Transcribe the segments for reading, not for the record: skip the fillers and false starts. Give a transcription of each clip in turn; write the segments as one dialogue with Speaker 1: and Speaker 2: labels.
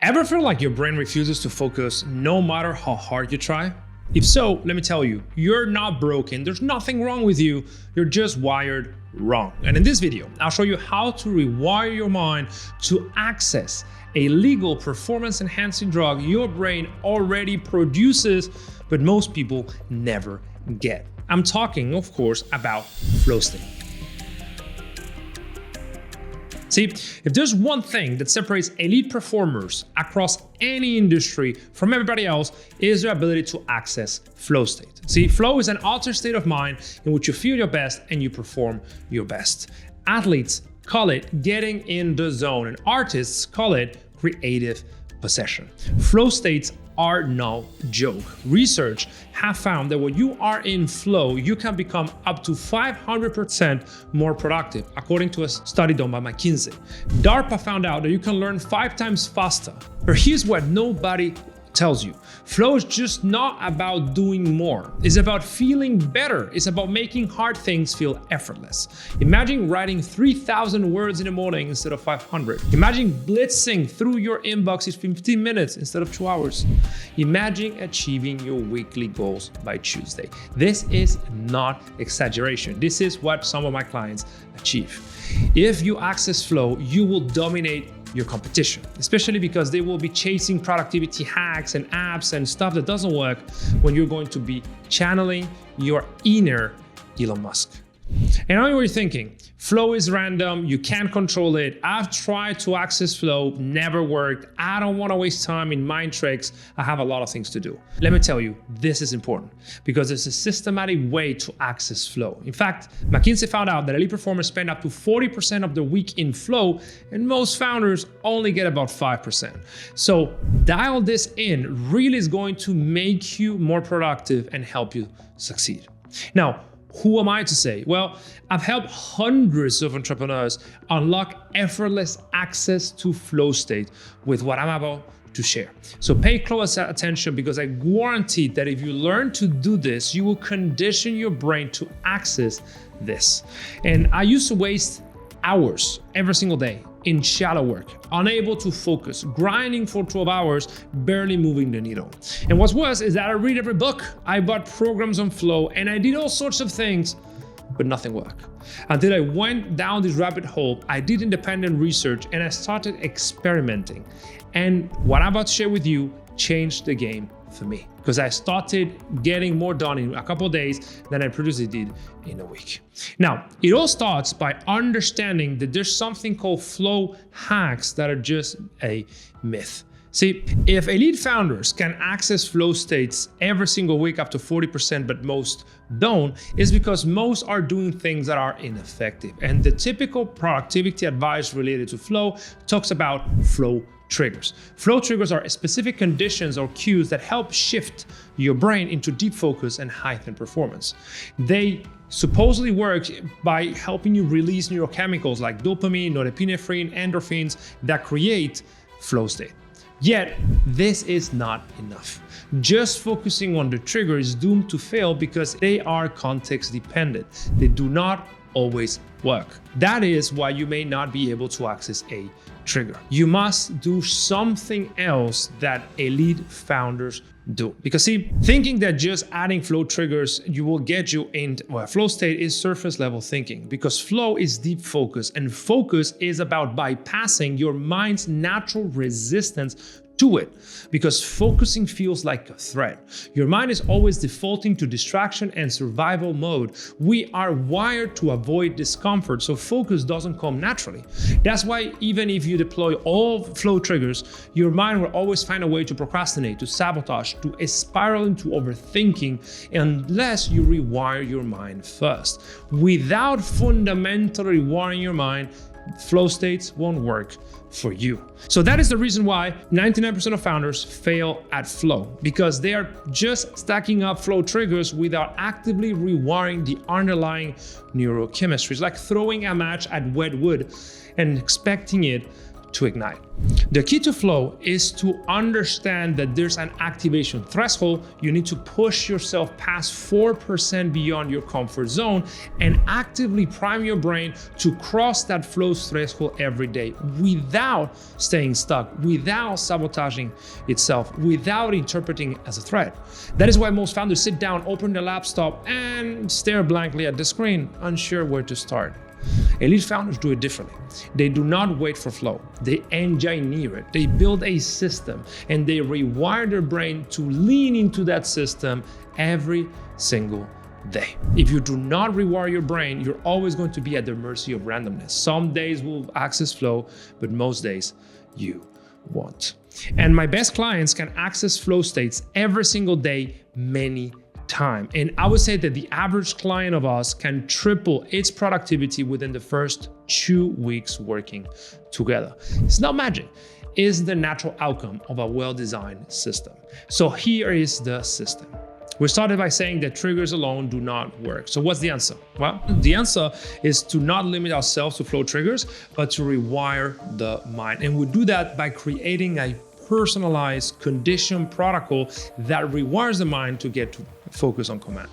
Speaker 1: Ever feel like your brain refuses to focus no matter how hard you try? If so, let me tell you, you're not broken. There's nothing wrong with you. You're just wired wrong. And in this video, I'll show you how to rewire your mind to access a legal performance-enhancing drug your brain already produces, but most people never get. I'm talking, of course, about flow state. See, if there's one thing that separates elite performers across any industry from everybody else, is their ability to access flow state. See, flow is an altered state of mind in which you feel your best and you perform your best. Athletes call it getting in the zone, and artists call it creative possession. Flow states are no joke. Research have found that when you are in flow, you can become up to 500% more productive, according to a study done by McKinsey. DARPA found out that you can learn 5 times faster. But here's what nobody tells you. Flow is just not about doing more. It's about feeling better. It's about making hard things feel effortless. Imagine writing 3,000 words in the morning instead of 500. Imagine blitzing through your inbox in 15 minutes instead of 2 hours. Imagine achieving your weekly goals by Tuesday. This is not exaggeration. This is what some of my clients achieve. If you access flow, you will dominate your competition, especially because they will be chasing productivity hacks and apps and stuff that doesn't work when you're going to be channeling your inner Elon Musk. And I know what you're thinking, flow is random, you can't control it. I've tried to access flow, never worked. I don't want to waste time in mind tricks. I have a lot of things to do. Let me tell you, this is important because there's a systematic way to access flow. In fact, McKinsey found out that elite performers spend up to 40% of their week in flow, and most founders only get about 5%. So dial this in really is going to make you more productive and help you succeed. Now, who am I to say? Well, I've helped hundreds of entrepreneurs unlock effortless access to flow state with what I'm about to share. So pay close attention because I guarantee that if you learn to do this, you will condition your brain to access this. And I used to waste hours every single day in shallow work, unable to focus, grinding for 12 hours, barely moving the needle. And what's worse is that I read every book, I bought programs on flow, and I did all sorts of things, but nothing worked. Until I went down this rabbit hole, I did independent research and I started experimenting. And what I'm about to share with you changed the game for me because I started getting more done in a couple of days than I previously did in a week. Now, it all starts by understanding that there's something called flow hacks that are just a myth. See, if elite founders can access flow states every single week up to 40%, but most don't, it's because most are doing things that are ineffective. And the typical productivity advice related to flow talks about flow triggers. Flow triggers are specific conditions or cues that help shift your brain into deep focus and heightened performance. They supposedly work by helping you release neurochemicals like dopamine, norepinephrine, endorphins that create flow state. Yet, this is not enough. Just focusing on the trigger is doomed to fail because they are context dependent. They do not always work. That is why you may not be able to access a trigger. You must do something else that elite founders do. Because see, thinking that just adding flow triggers will get you into flow state is surface level thinking, because flow is deep focus, and focus is about bypassing your mind's natural resistance to it, because focusing feels like a threat. Your mind is always defaulting to distraction and survival mode. We are wired to avoid discomfort, so focus doesn't come naturally. That's why even if you deploy all flow triggers, your mind will always find a way to procrastinate, to sabotage, to spiral into overthinking, unless you rewire your mind first. Without fundamentally rewiring your mind, flow states won't work for you. So that is the reason why 99% of founders fail at flow, because they are just stacking up flow triggers without actively rewiring the underlying neurochemistry. It's like throwing a match at wet wood and expecting it to ignite. The key to flow is to understand that there's an activation threshold. You need to push yourself past 4% beyond your comfort zone and actively prime your brain to cross that flow threshold every day without staying stuck, without sabotaging itself, without interpreting it as a threat. That is why most founders sit down, open their laptop, and stare blankly at the screen, unsure where to start. Elite founders do it differently. They do not wait for flow. They engineer it. They build a system and they rewire their brain to lean into that system every single day. If you do not rewire your brain, you're always going to be at the mercy of randomness. Some days will access flow, but most days you won't. And my best clients can access flow states every single day, many times. And I would say that the average client of us can triple its productivity within the first 2 weeks working together. It's not magic. It's the natural outcome of a well-designed system. So here is the system. We started by saying that triggers alone do not work. So what's the answer? Well, the answer is to not limit ourselves to flow triggers, but to rewire the mind. And we do that by creating a personalized condition protocol that rewires the mind to get to focus on command.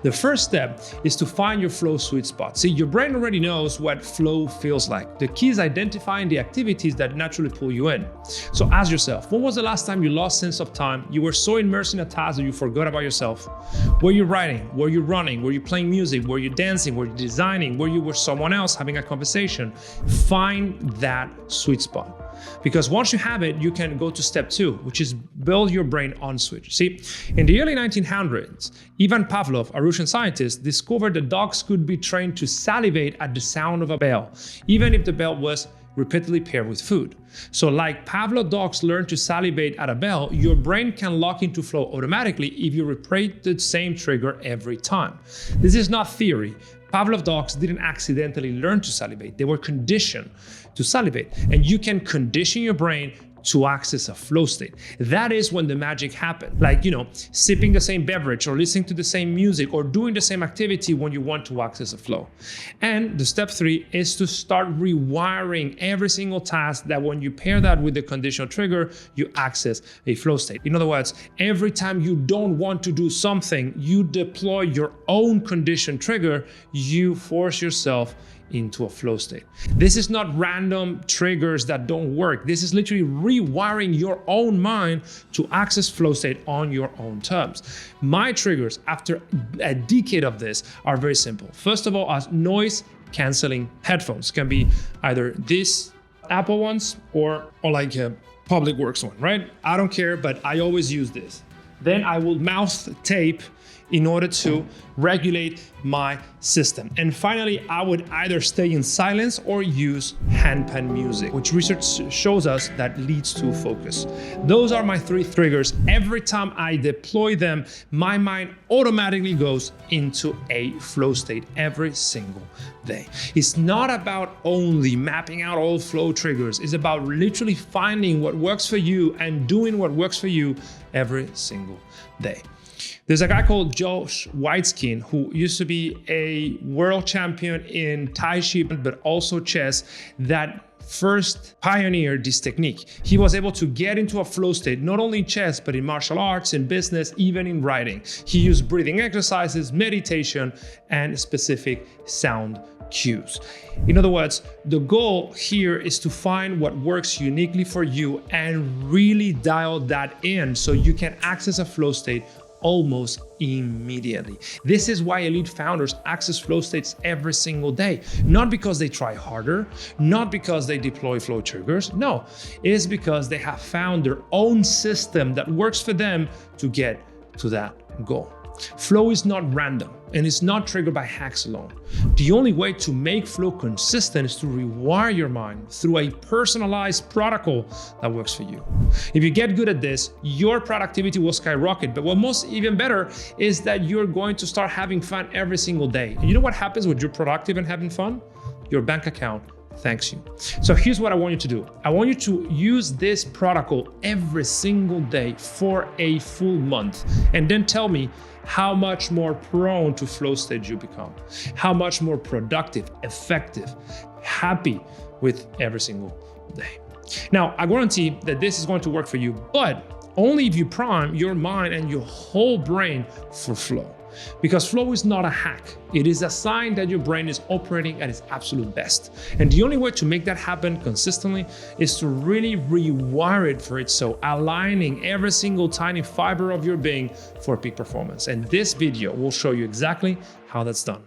Speaker 1: The first step is to find your flow sweet spot. See, your brain already knows what flow feels like. The key is identifying the activities that naturally pull you in. So ask yourself, when was the last time you lost sense of time? You were so immersed in a task that you forgot about yourself. Were you writing? Were you running? Were you playing music? Were you dancing? Were you designing? Were you with someone else having a conversation? Find that sweet spot. Because once you have it, you can go to step 2, which is build your brain on switch. See, in the early 1900s, Ivan Pavlov, a Russian scientist, discovered that dogs could be trained to salivate at the sound of a bell, even if the bell was repeatedly paired with food. So like Pavlov dogs learn to salivate at a bell, your brain can lock into flow automatically if you repeat the same trigger every time. This is not theory. Pavlov dogs didn't accidentally learn to salivate. They were conditioned to salivate. And you can condition your brain to access a flow state. That is when the magic happens. Like, sipping the same beverage or listening to the same music or doing the same activity when you want to access a flow. And the step 3 is to start rewiring every single task that when you pair that with the conditional trigger, you access a flow state. In other words, every time you don't want to do something, you deploy your own condition trigger, you force yourself into a flow state. This is not random triggers that don't work. This is literally rewiring your own mind to access flow state on your own terms. My triggers after a decade of this are very simple. First of all, as noise canceling headphones. Can be either these Apple ones or like a Public Works one, right? I don't care, but I always use this. Then I will mouth tape in order to regulate my system. And finally, I would either stay in silence or use handpan music, which research shows us that leads to focus. Those are my 3 triggers. Every time I deploy them, my mind automatically goes into a flow state every single day. It's not about only mapping out all flow triggers. It's about literally finding what works for you and doing what works for you every single day. There's a guy called Josh Waitzkin who used to be a world champion in Tai Chi, but also chess, that first pioneered this technique. He was able to get into a flow state, not only in chess, but in martial arts, in business, even in writing. He used breathing exercises, meditation, and specific sound cues. In other words, the goal here is to find what works uniquely for you and really dial that in so you can access a flow state almost immediately. This is why elite founders access flow states every single day. Not because they try harder, not because they deploy flow triggers. No, it is because they have found their own system that works for them to get to that goal. Flow is not random and it's not triggered by hacks alone. The only way to make flow consistent is to rewire your mind through a personalized protocol that works for you. If you get good at this, your productivity will skyrocket. But what most even better is that you're going to start having fun every single day. And you know what happens when you're productive and having fun? Your bank account thanks you. So here's what I want you to do. I want you to use this protocol every single day for a full month, and then tell me how much more prone to flow state you become, how much more productive, effective, happy with every single day. Now, I guarantee that this is going to work for you, but only if you prime your mind and your whole brain for flow. Because flow is not a hack. It is a sign that your brain is operating at its absolute best. And the only way to make that happen consistently is to really rewire it for it. So aligning every single tiny fiber of your being for peak performance. And this video will show you exactly how that's done.